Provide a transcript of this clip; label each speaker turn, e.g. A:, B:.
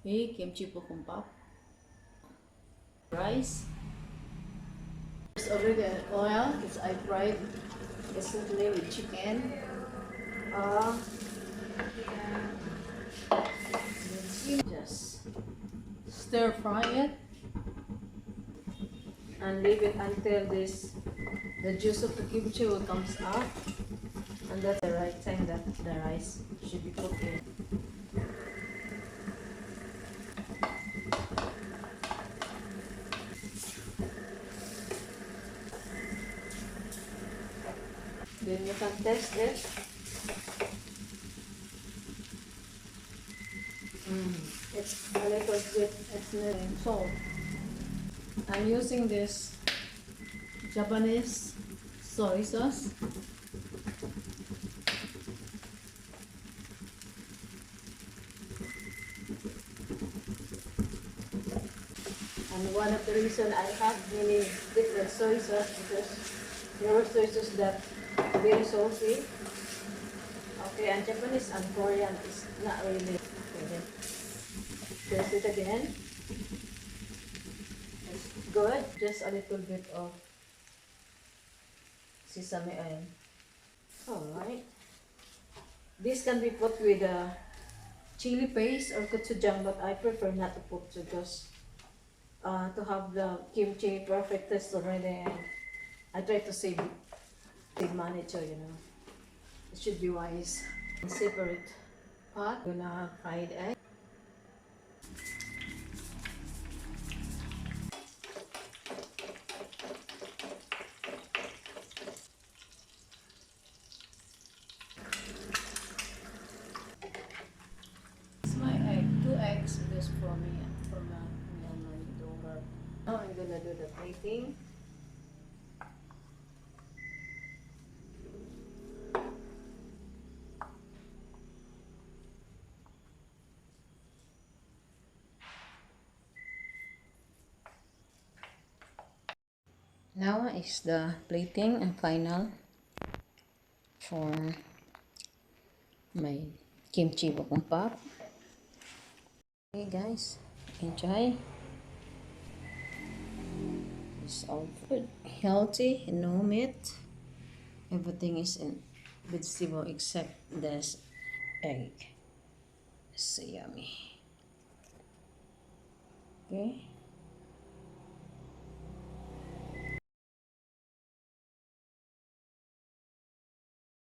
A: Okay, kimchi bokuem rice. There's already an oil which I fried recently with chicken. Uh, just stir fry it and leave it until the juice of the kimchi will comes up, and that's the right time that the rice should be cooked in. Then you can test it. It's a little bit, it's needing salt. I'm using this Japanese soy sauce. And one of the reason I have many different soy sauce because there were soy sauce that very salty. Okay, and Japanese and Korean is not really. Okay, then press it again. It's good. Just a little bit of sesame oil. Alright. This can be put with chili paste or gochujang, but I prefer not to put because to have the kimchi perfect taste already, and I try to save money too, you know. It should be wise. Separate pot. I'm gonna have fried egg. It's my egg. 2 eggs just for me and my daughter. Now I'm gonna do the plating. Now is the plating and final for my kimchi bokuem. Okay guys, enjoy. It's all good, healthy, no meat. Everything is in vegetable except this egg. So yummy. Okay.